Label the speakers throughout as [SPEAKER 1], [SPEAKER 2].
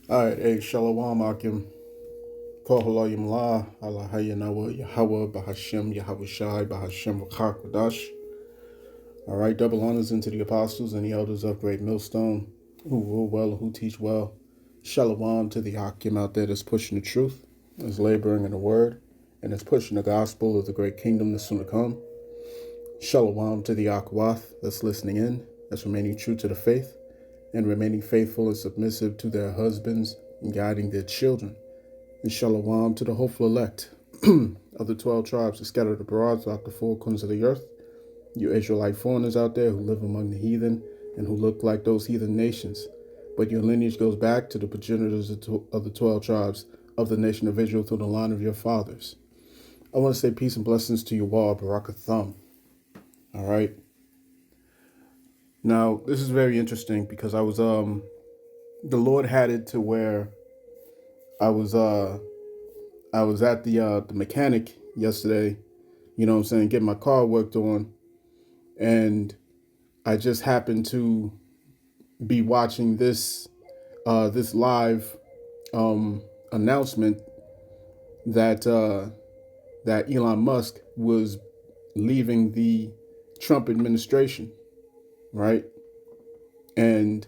[SPEAKER 1] All right, hey, Shalom Akim. Kohaloyim La, Allah Hayanawa, Yahweh, Bahashem, Yahweh Shai, Bahashem, Wachakwadash. All right, double honors into the apostles and the elders of Great Millstone, who rule well, who teach well. Shalom to the Akim out there that's pushing the truth, that's laboring in the word, and that's pushing the gospel of the great kingdom that's soon to come. Shalom to the Akwath that's listening in, that's remaining true to the faith, and remaining faithful and submissive to their husbands and guiding their children. And shalom to the hopeful elect of the 12 tribes that scattered abroad throughout the four corners of the earth. You Israelite foreigners out there who live among the heathen and who look like those heathen nations. But your lineage goes back to the progenitors of the 12 tribes of the nation of Israel through the line of your fathers. I want to say peace and blessings to you all, Barakatham. All right. Now, this is very interesting because the Lord had it to where I was at the mechanic yesterday, you know what I'm saying, getting my car worked on, and I just happened to be watching this live announcement that that Elon Musk was leaving the Trump administration, right? And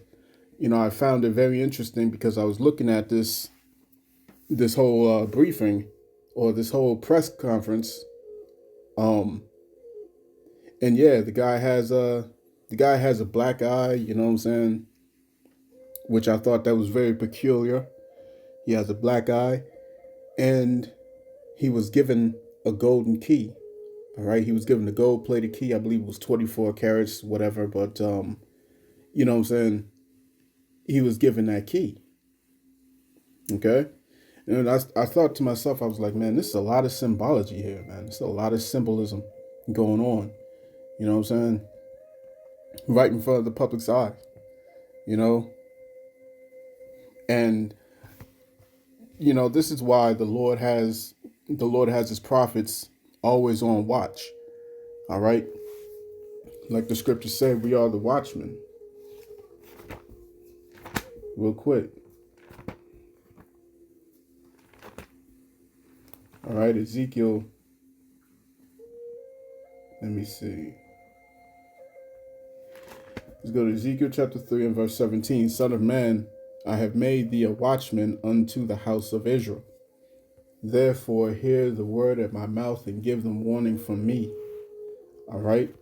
[SPEAKER 1] I found it very interesting because I was looking at this whole briefing or this whole press conference, and yeah, the guy has a black eye, you know what I'm saying, which I thought that was very peculiar. He has a black eye, and he was given a golden key. All right, he was given a gold-plated key. I believe it was 24 carats, whatever. But you know what I'm saying, he was given that key. Okay. And I thought to myself, I was like, man, this is a lot of symbology here, man. There's a lot of symbolism going on. You know what I'm saying? Right in front of the public's eye. You know? And, this is why the Lord has his prophets always on watch. All right? Like the scriptures say, we are the watchmen. Real quick. All right, Ezekiel. Let me see. Let's go to Ezekiel chapter 3 and verse 17. Son of man, I have made thee a watchman unto the house of Israel. Therefore, hear the word at my mouth and give them warning from me. All right.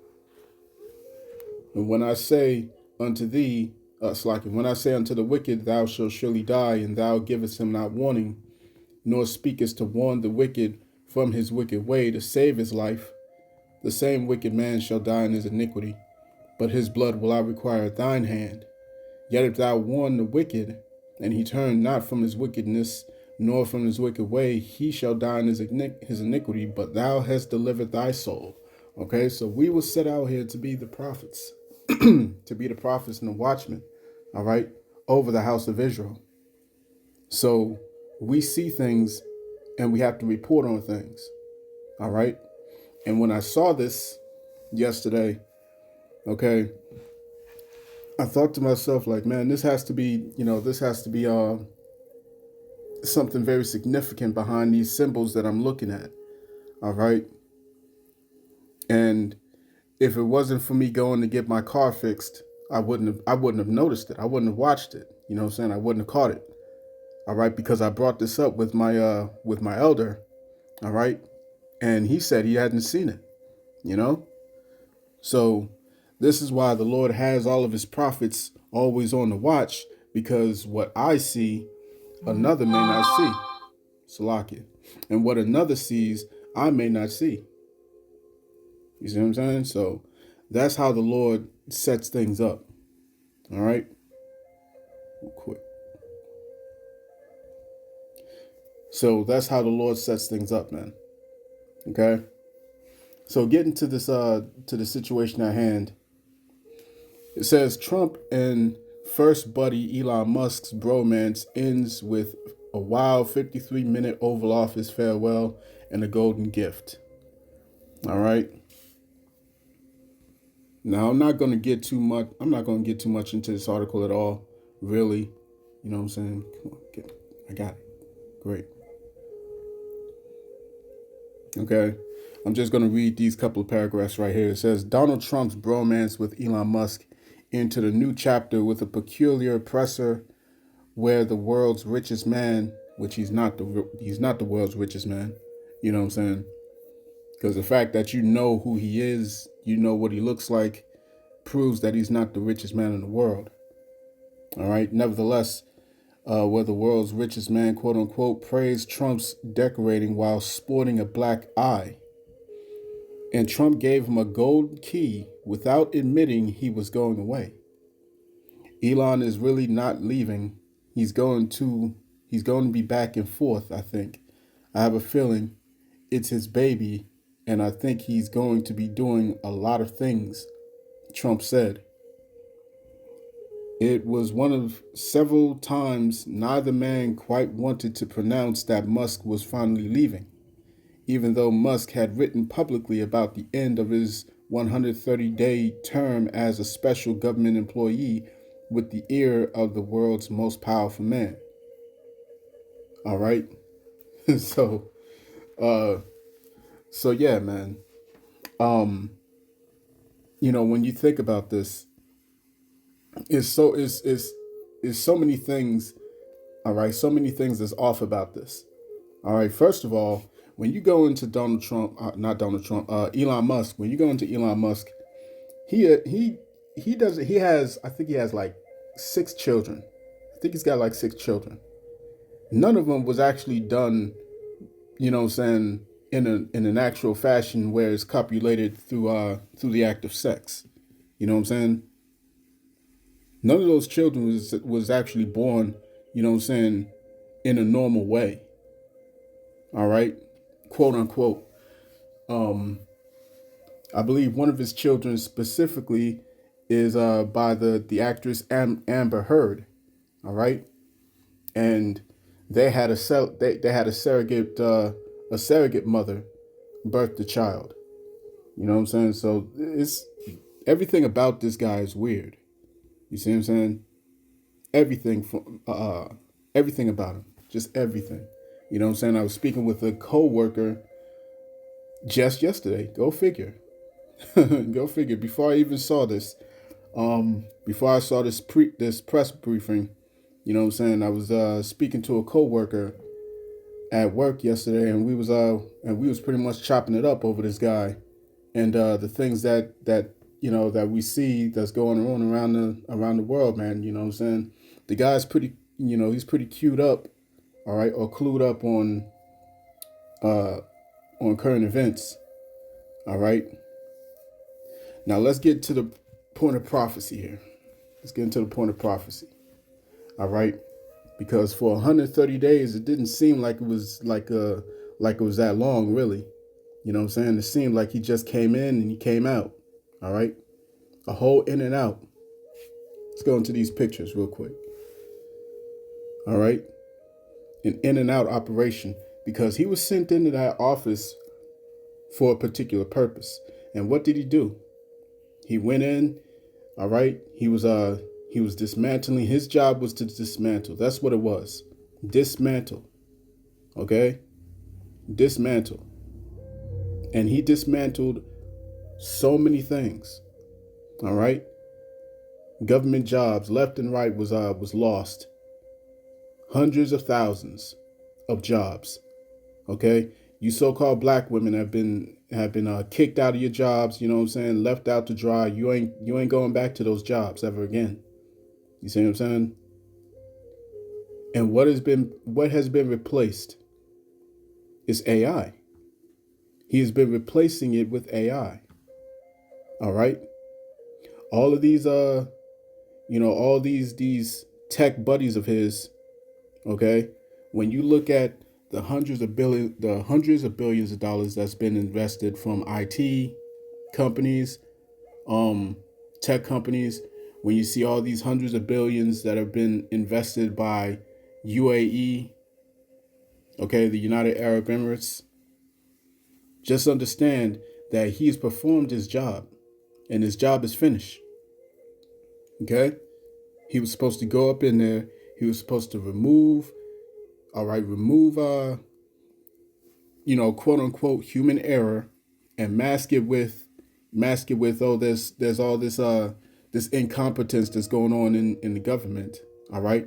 [SPEAKER 1] And when I say unto thee, when I say unto the wicked, thou shalt surely die, and thou givest him not warning, nor speakest to warn the wicked from his wicked way to save his life, the same wicked man shall die in his iniquity, but his blood will I require at thine hand. Yet if thou warn the wicked, and he turn not from his wickedness, nor from his wicked way, he shall die in his iniquity, but thou hast delivered thy soul. Okay, so we were set out here to be the prophets, to be the prophets and the watchmen, all right, over the house of Israel. So we see things and we have to report on things, all right? And when I saw this yesterday, okay, I thought to myself, like, man, this has to be something very significant behind these symbols that I'm looking at, all right? And if it wasn't for me going to get my car fixed, I wouldn't have noticed it. I wouldn't have watched it. You know what I'm saying? I wouldn't have caught it. All right, because I brought this up with my elder, all right? And he said he hadn't seen it, you know? So this is why the Lord has all of his prophets always on the watch, because what I see, another may not see. Salakia. And what another sees, I may not see. You see what I'm saying? So that's how the Lord sets things up. All right? Real quick. So that's how the Lord sets things up, man. Okay? So getting to this to the situation at hand. It says Trump and first buddy Elon Musk's bromance ends with a wild 53-minute Oval Office farewell and a golden gift. All right. Now I'm not going to get too much into this article at all, really. You know what I'm saying? Come on, I got it. Great. Okay. I'm just going to read these couple of paragraphs right here. It says Donald Trump's bromance with Elon Musk into the new chapter with a peculiar oppressor where the world's richest man, which he's not the world's richest man. You know what I'm saying? Because the fact that you know who he is, you know what he looks like, proves that he's not the richest man in the world. All right. Nevertheless, where the world's richest man, quote unquote, praised Trump's decorating while sporting a black eye. And Trump gave him a gold key without admitting he was going away. Elon is really not leaving. He's going to be back and forth, I think. I have a feeling it's his baby, and I think he's going to be doing a lot of things, Trump said. It was one of several times neither man quite wanted to pronounce that Musk was finally leaving, even though Musk had written publicly about the end of his 130-day term as a special government employee with the ear of the world's most powerful man. All right. so, uh, so yeah, man. Um, when you think about this, it's so many things. All right, so many things that's off about this. All right, first of all, when you go into not Donald Trump, Elon Musk. When you go into Elon Musk, he does. He has. I think he has like 6 children. I think he's got like 6 children. None of them was actually done. You know what I'm saying, in an actual fashion where it's copulated through the act of sex. You know what I'm saying? None of those children was actually born, you know what I'm saying, in a normal way. All right, quote unquote. Um, I believe one of his children specifically is by the actress Amber Heard. All right, and they had a surrogate mother birth the child. You know what I'm saying? So it's everything about this guy is weird. You see what I'm saying? Everything from everything about him, just everything. You know what I'm saying? I was speaking with a coworker just yesterday. Go figure. Go figure. Before I even saw this, before I saw this press briefing, you know what I'm saying? I was speaking to a coworker at work yesterday, and we was pretty much chopping it up over this guy and the things that we see that's going on around the world, man. You know what I'm saying? The guy's pretty, he's pretty queued up, all right, or clued up uh on current events, all right. Now let's get to the point of prophecy here. Let's get into the point of prophecy, all right, because for 130 days it didn't seem like it was like it was that long, really. You know what I'm saying? It seemed like he just came in and he came out, all right, a whole in and out. Let's go into these pictures real quick. All right. An in and out operation because he was sent into that office for a particular purpose. And what did he do? He went in, all right. He was dismantling. His job was to dismantle. That's what it was. Dismantle. Okay? Dismantle. And he dismantled so many things. All right? Government jobs left and right was lost. Hundreds of thousands of jobs. Okay, you so-called black women have been kicked out of your jobs. You know what I'm saying? Left out to dry. You ain't going back to those jobs ever again. You see what I'm saying? And what has been replaced is AI. He has been replacing it with AI. All right. All of these all these tech buddies of his. Okay, when you look at the hundreds of billions of dollars that's been invested from IT companies, tech companies, when you see all these hundreds of billions that have been invested by UAE, okay, the United Arab Emirates, just understand that he's performed his job and his job is finished. Okay, he was supposed to go up in there. He was supposed to remove, quote unquote human error, and mask it with, oh, there's all this incompetence that's going on in the government, all right,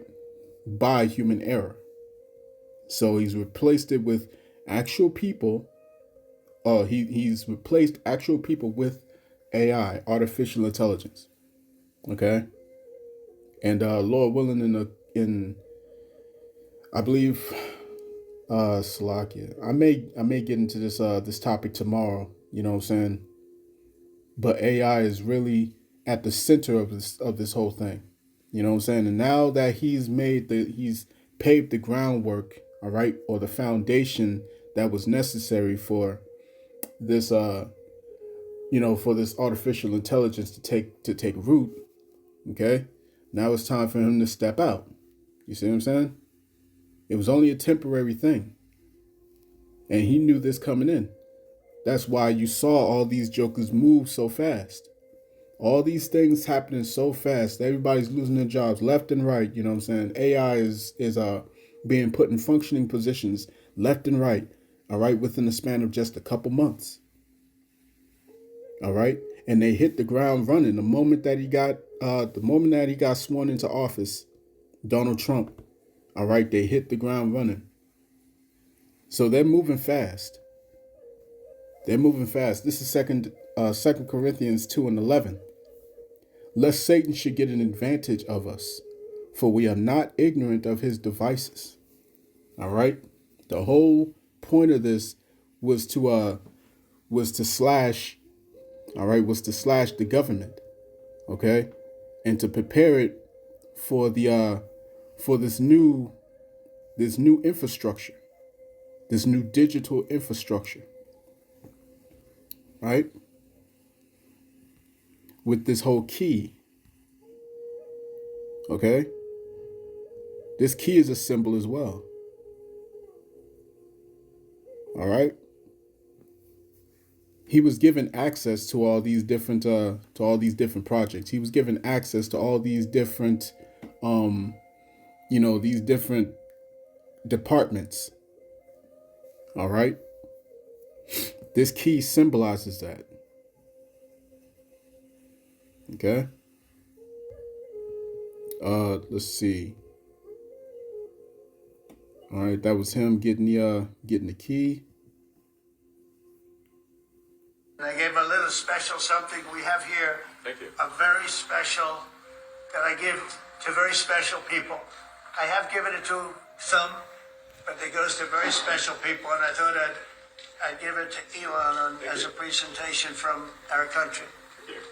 [SPEAKER 1] by human error. So he's replaced it with actual people. He's replaced actual people with AI, artificial intelligence. Okay, and Lord willing, in I believe Slovakia. I may get into this topic tomorrow. You know what I'm saying? But AI is really at the center of this whole thing. You know what I'm saying? And now that he's paved the groundwork, all right, or the foundation that was necessary for this for this artificial intelligence to take root, okay? Now it's time for him to step out. You see what I'm saying? It was only a temporary thing. And he knew this coming in. That's why you saw all these jokers move so fast. All these things happening so fast. Everybody's losing their jobs left and right. You know what I'm saying? AI is being put in functioning positions left and right. All right, within the span of just a couple months. All right, and they hit the ground running the moment that he got sworn into office. Donald Trump. All right, they hit the ground running. So they're moving fast. They're moving fast. This is Second Corinthians 2:11. Lest Satan should get an advantage of us, for we are not ignorant of his devices. All right. The whole point of this was to slash. All right, was to slash the government. Okay, and to prepare it for this new infrastructure, this new digital infrastructure. Right? With this whole key. Okay? This key is a symbol as well. All right? He was given access to all these different projects. He was given access to all these different these different departments. All right? This key symbolizes that. Okay? Let's see. All right, that was him getting the key.
[SPEAKER 2] And I gave him a little special something we have here.
[SPEAKER 3] Thank you.
[SPEAKER 2] A very special that I give to very special people. I have given it to some, but it goes to very special people, and I thought I'd give it to Elon as a presentation from our country.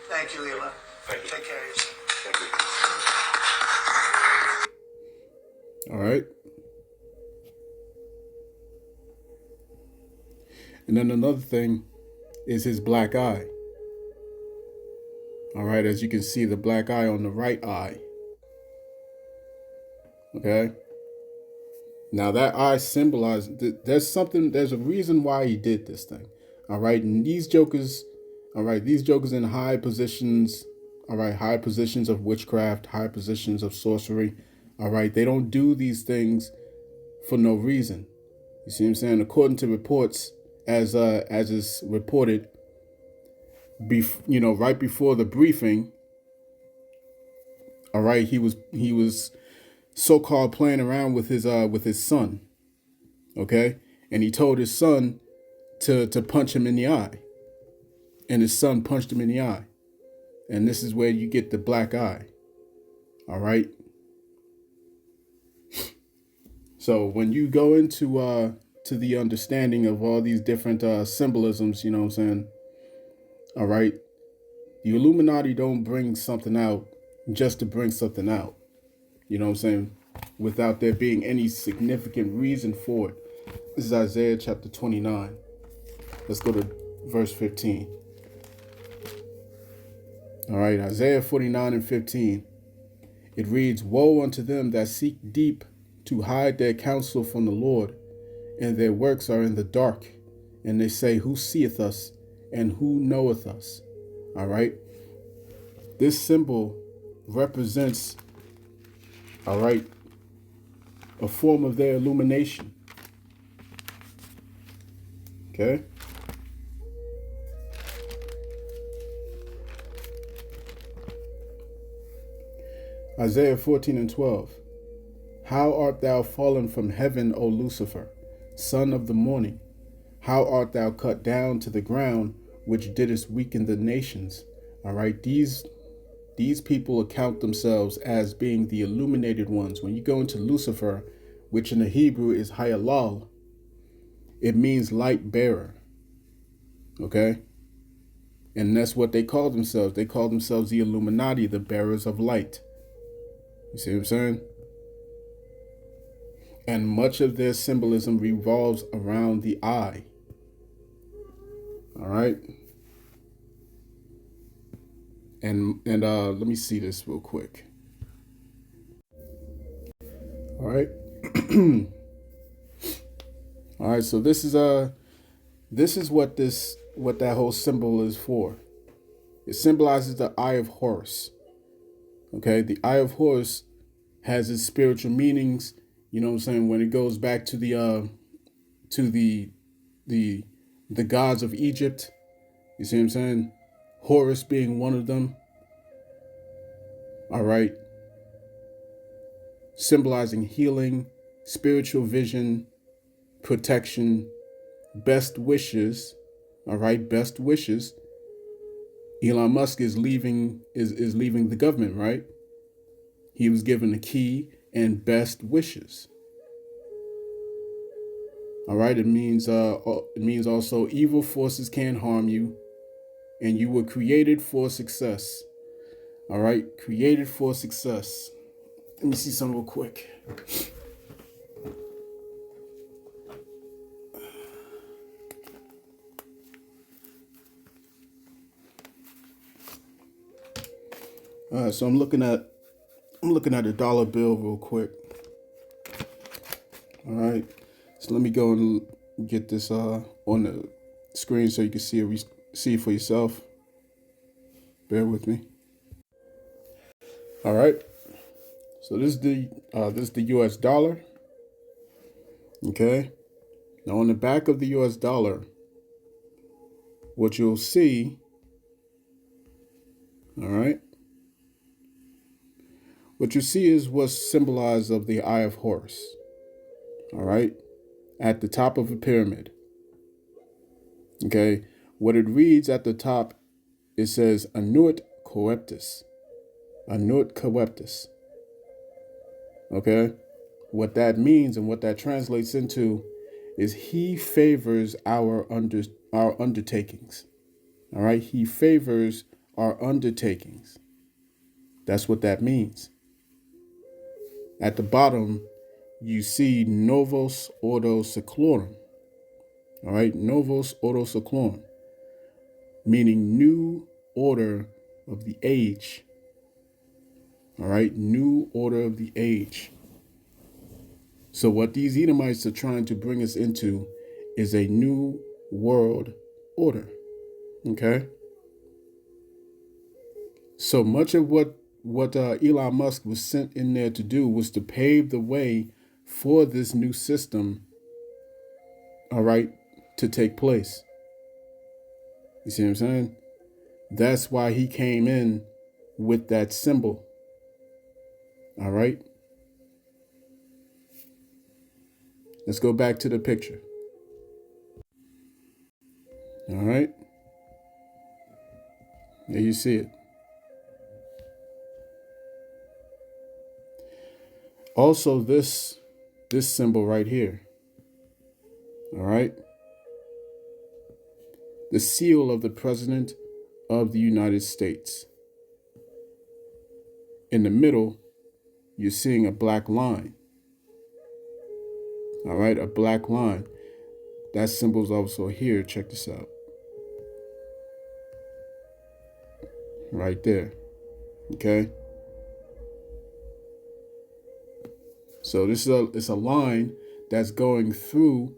[SPEAKER 2] Thank you, Elon.
[SPEAKER 3] Thank you.
[SPEAKER 2] Take care of yourself.
[SPEAKER 3] Thank you.
[SPEAKER 1] All right. And then another thing is his black eye. All right, as you can see, the black eye on the right eye. Okay. Now that eye symbolizes, there's a reason why he did this thing. All right. And these jokers in high positions, all right, high positions of witchcraft, high positions of sorcery. All right. They don't do these things for no reason. You see what I'm saying? According to reports, as is reported, right before the briefing. All right. He was so-called playing around with his son. Okay. And he told his son to punch him in the eye. And his son punched him in the eye. And this is where you get the black eye. All right. So when you go into to the understanding of all these different symbolisms, you know what I'm saying? All right. The Illuminati don't bring something out just to bring something out. You know what I'm saying? Without there being any significant reason for it. This is Isaiah chapter 29. Let's go to verse 15. All right, Isaiah 49:15. It reads, "Woe unto them that seek deep to hide their counsel from the Lord, and their works are in the dark. And they say, Who seeth us, and who knoweth us?" All right. This symbol represents, all right, a form of their illumination. Okay? Isaiah 14:12. How art thou fallen from heaven, O Lucifer, son of the morning? How art thou cut down to the ground, which didst weaken the nations? All right, these people account themselves as being the illuminated ones. When you go into Lucifer, which in the Hebrew is Hayalal, it means light bearer. Okay? And that's what they call themselves. They call themselves the Illuminati, the bearers of light. You see what I'm saying? And much of their symbolism revolves around the eye. All right? And let me see this real quick. All right. All right, so this is what that whole symbol is for. It symbolizes the eye of Horus. Okay, the eye of Horus has its spiritual meanings. You know what I'm saying? When it goes back to the gods of Egypt, you see what I'm saying? Horus being one of them. All right, symbolizing healing, spiritual vision, protection, best wishes. All right, best wishes. Elon Musk is leaving the government, right? He was given a key and best wishes. All right, it means also evil forces can't harm you, and you were created for success. All right, created for success. Let me see something real quick. All right, so I'm looking at a dollar bill real quick. All right, so let me go and get this on the screen so you can see it for yourself. Bear with me. All right, so this is the U.S. dollar. Okay, now on the back of the U.S. dollar, what you'll see, all right, what you see is what's symbolized of the Eye of Horus. All right, at the top of a pyramid. Okay, what it reads at the top, it says Anuit Coeptus. Anuit Coeptus. Okay, what that means and what that translates into is he favors our undertakings. All right, he favors our undertakings. That's what that means. At the bottom, you see Novos Ordo Seclorum. All right, Novos Ordo Seclorum, meaning new order of the age. All right, new order of the age. So what these Edomites are trying to bring us into is a new world order. Okay. So much of what Elon Musk was sent in there to do was to pave the way for this new system, all right, to take place. You see what I'm saying? That's why he came in with that symbol. All right. Let's go back to the picture. All right. There you see it. Also, this symbol right here. All right. The seal of the President of the United States. In the middle, you're seeing a black line. All right, a black line. That symbol's also here. Check this out. Right there. Okay. So it's a line that's going through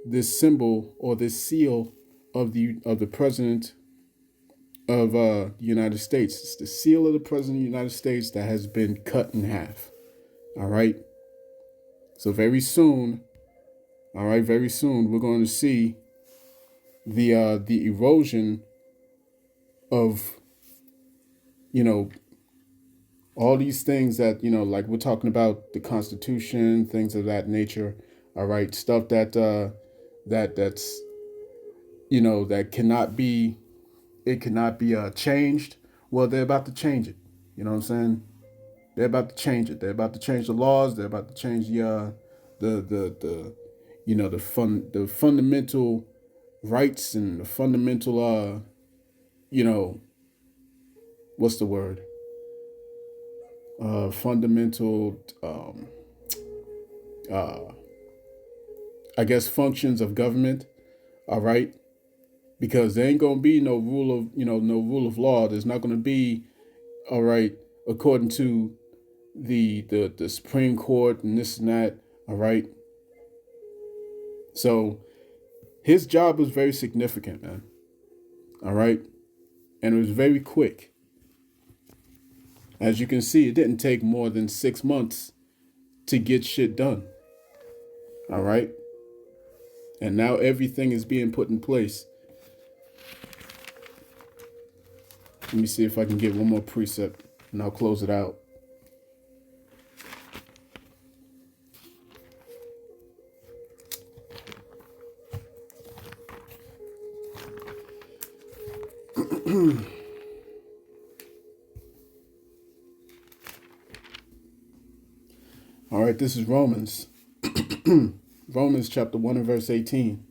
[SPEAKER 1] this symbol or this seal of the President of the United States. It's the seal of the President of the United States that has been cut in half. All right. So very soon, all right, very soon we're going to see the erosion of, you know, all these things that, like we're talking about the Constitution, things of that nature. All right, stuff that's that cannot be, it cannot be changed. Well, they're about to change it. You know what I'm saying? They're about to change it. They're about to change the laws. They're about to change the the fundamental rights and the fundamental what's the word? Fundamental I guess functions of government. All right, because there ain't gonna be no rule of no rule of law. There's not gonna be, all right, according to the Supreme Court and this and that. All right, so his job was very significant, man. All right, and it was very quick. As you can see, it didn't take more than 6 months to get shit done. All right, and now everything is being put in place. Let me see if I can get one more precept and I'll close it out. All right, this is Romans. Romans chapter 1 and verse 18.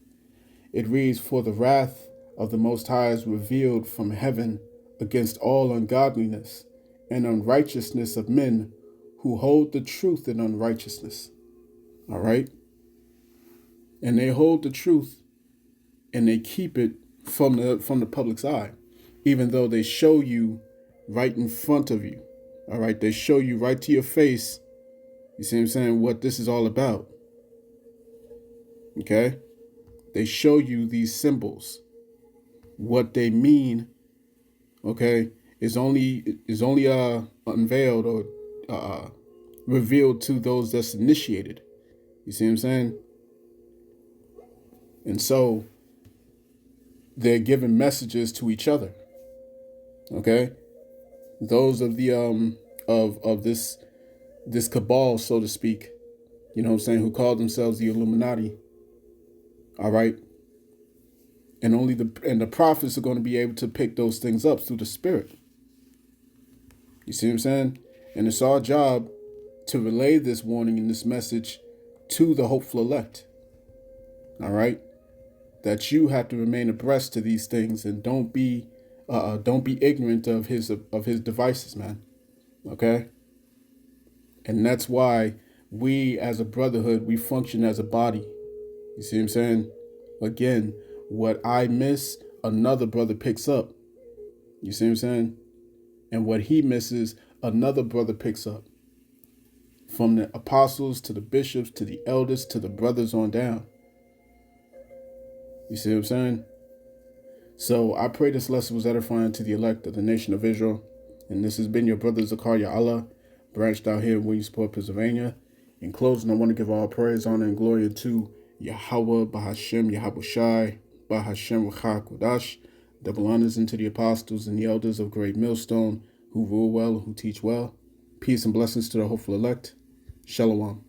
[SPEAKER 1] It reads, "For the wrath of the Most High is revealed from heaven against all ungodliness and unrighteousness of men who hold the truth in unrighteousness." All right? And they hold the truth and they keep it from the public's eye, even though they show you right in front of you. All right? They show you right to your face. You see what I'm saying? What this is all about. Okay? They show you these symbols. What they mean, okay, is only unveiled or revealed to those that's initiated. You see what I'm saying? And so they're giving messages to each other. Okay? Those of the of this cabal, so to speak, you know what I'm saying, who call themselves the Illuminati. All right? And only the prophets are going to be able to pick those things up through the Spirit. You see what I'm saying? And it's our job to relay this warning and this message to the hopeful elect. All right? That you have to remain abreast to these things and don't be ignorant of his devices, man. Okay? And that's why we as a brotherhood, we function as a body. You see what I'm saying? Again, what I miss, another brother picks up. You see what I'm saying? And what he misses, another brother picks up. From the apostles to the bishops to the elders to the brothers on down. You see what I'm saying? So I pray this lesson was edifying to the elect of the nation of Israel. And this has been your brother Zakaria Allah, branched out here in Williamsport, Pennsylvania. In closing, I want to give all praise, honor, and glory to Yahweh, Bahashem, Yahabushai, Bahashem, Ruach Kodash. Double honors into the apostles and the elders of Great Millstone, who rule well, who teach well. Peace and blessings to the hopeful elect. Shalom.